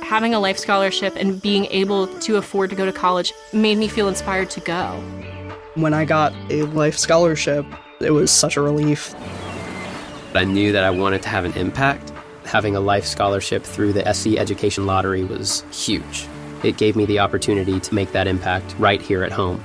having a life scholarship and being able to afford to go to college made me feel inspired to go. When I got a life scholarship, it was such a relief. I knew that I wanted to have an impact. Having a life scholarship through the SC Education Lottery was huge. It gave me the opportunity to make that impact right here at home.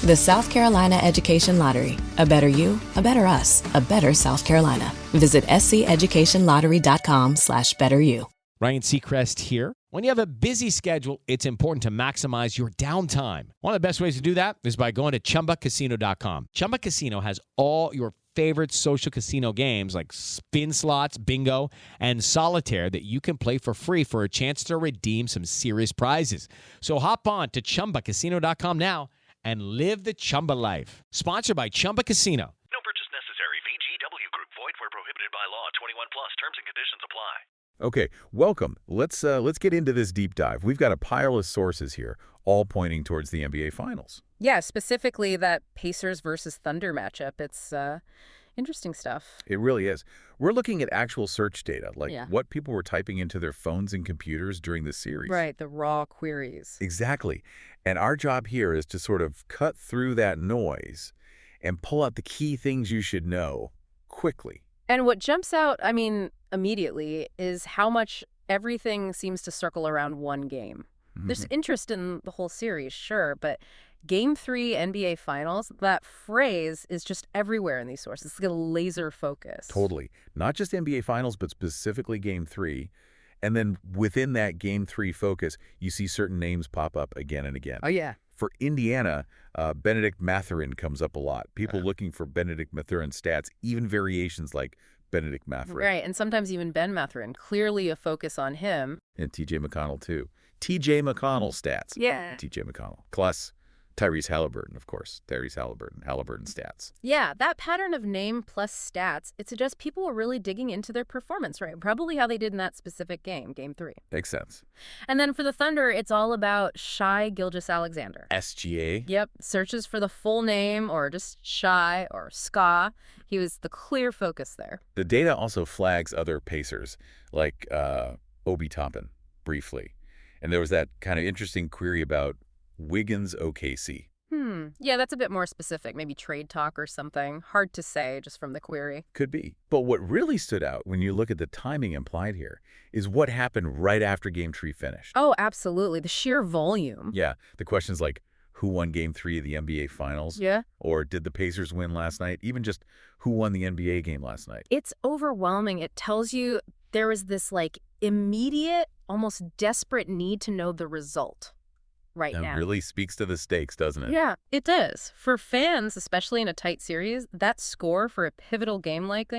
The South Carolina Education Lottery. A better you, a better us, a better South Carolina. Visit sceducationlottery.com/betteryou. Ryan Seacrest here. When you have a busy schedule, it's important to maximize your downtime. One of the best ways to do that is by going to ChumbaCasino.com. Chumba Casino has all your favorite social casino games like spin slots, bingo, and solitaire that you can play for free for a chance to redeem some serious prizes. So hop on to ChumbaCasino.com now and live the Chumba life. Sponsored by Chumba Casino. No purchase necessary. VGW Group. Void where prohibited by law. 21 plus. Terms and conditions apply. Okay, welcome. Let's get into this deep dive. We've got a pile of sources here, all pointing towards the NBA Finals. Yeah, specifically that Pacers versus Thunder matchup. It's interesting stuff. It really is. We're looking at actual search data, like what people were typing into their phones and computers during the series. Right, the raw queries. Exactly. And our job here is to sort of cut through that noise and pull out the key things you should know quickly. And what jumps out, immediately, is how much everything seems to circle around one game. There's interest in the whole series, sure, but Game 3 NBA Finals, that phrase is just everywhere in these sources. It's like a laser focus. Totally. Not just NBA Finals, but specifically Game 3. And then within that Game 3 focus, you see certain names pop up again and again. Oh, yeah. For Indiana, Benedict Mathurin comes up a lot. People looking for Benedict Mathurin stats, even variations like Benedict Mathurin. Right, and sometimes even Ben Mathurin. Clearly a focus on him. And TJ McConnell, too. TJ McConnell stats. Yeah. TJ McConnell. Plus Tyrese Halliburton, of course. Tyrese Halliburton stats. Yeah, that pattern of name plus stats, it suggests people were really digging into their performance, right? Probably how they did in that specific game, Game 3. Makes sense. And then for the Thunder, it's all about Shai Gilgeous-Alexander. SGA. Yep, searches for the full name or just Shai or Ska. He was the clear focus there. The data also flags other Pacers, like Obi Toppin, briefly. And there was that kind of interesting query about Wiggins OKC. Yeah, that's a bit more specific. Maybe trade talk or something. Hard to say just from the query. Could be. But what really stood out when you look at the timing implied here is what happened right after Game 3 finished. Oh, absolutely. The sheer volume. Yeah. The questions like, who won Game 3 of the NBA Finals? Yeah. Or did the Pacers win last night? Even just who won the NBA game last night? It's overwhelming. It tells you there was this immediate, almost desperate need to know the result right now. It really speaks to the stakes, doesn't it? Yeah, it does. For fans, especially in a tight series, that score for a pivotal game like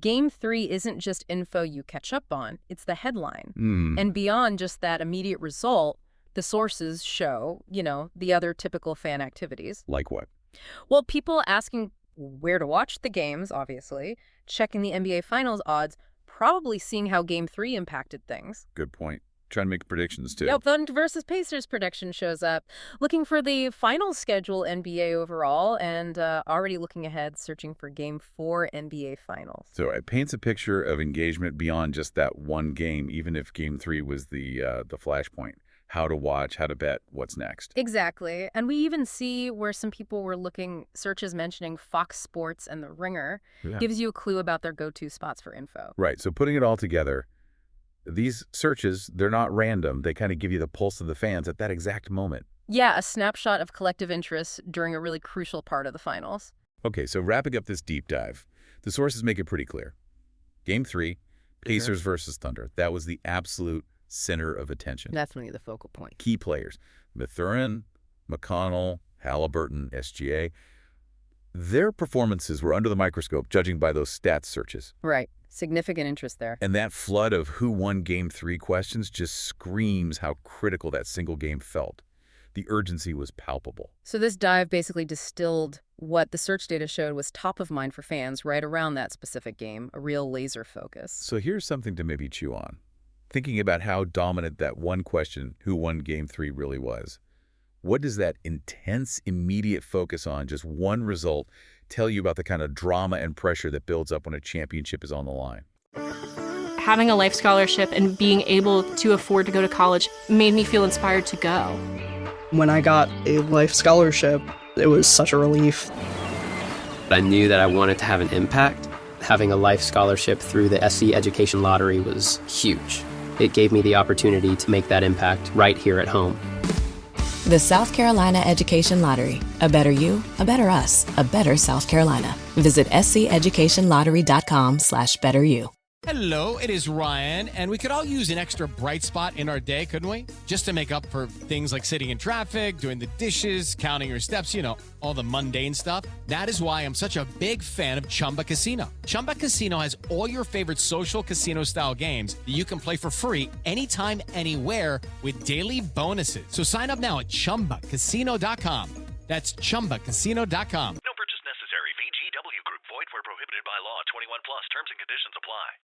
Game 3 isn't just info you catch up on. It's the headline. And beyond just that immediate result, the sources show, the other typical fan activities. Like what? Well, people asking where to watch the games, obviously, checking the NBA Finals odds, probably seeing how Game 3 impacted things. Good point. Trying to make predictions, too. Yep, Thunder versus Pacers prediction shows up. Looking for the final schedule NBA overall and already looking ahead, searching for Game 4 NBA Finals. So it paints a picture of engagement beyond just that one game, even if Game 3 was the flashpoint. How to watch, how to bet, what's next. Exactly. And we even see where some people were looking, searches mentioning Fox Sports and The Ringer. Yeah. Gives you a clue about their go-to spots for info. Right. So putting it all together, these searches, they're not random. They kind of give you the pulse of the fans at that exact moment. Yeah, a snapshot of collective interest during a really crucial part of the finals. Okay, so wrapping up this deep dive, the sources make it pretty clear. Game 3, Pacers versus Thunder. That was the absolute center of attention. Definitely the focal point. Key players, Mathurin, McConnell, Halliburton, SGA. Their performances were under the microscope, judging by those stats searches. Right. Significant interest there. And that flood of who won Game 3 questions just screams how critical that single game felt. The urgency was palpable. So this dive basically distilled what the search data showed was top of mind for fans right around that specific game, a real laser focus. So here's something to maybe chew on. Thinking about how dominant that one question, who won Game 3, really was. What does that intense, immediate focus on just one result tell you about the kind of drama and pressure that builds up when a championship is on the line? Having a life scholarship and being able to afford to go to college made me feel inspired to go. When I got a life scholarship, it was such a relief. I knew that I wanted to have an impact. Having a life scholarship through the SC Education Lottery was huge. It gave me the opportunity to make that impact right here at home. The South Carolina Education Lottery. A better you, a better us, a better South Carolina. Visit sceducationlottery.com/betteryou. Hello, it is Ryan, and we could all use an extra bright spot in our day, couldn't we? Just to make up for things like sitting in traffic, doing the dishes, counting your steps, all the mundane stuff. That is why I'm such a big fan of Chumba Casino. Chumba Casino has all your favorite social casino-style games that you can play for free anytime, anywhere with daily bonuses. So sign up now at ChumbaCasino.com. That's ChumbaCasino.com.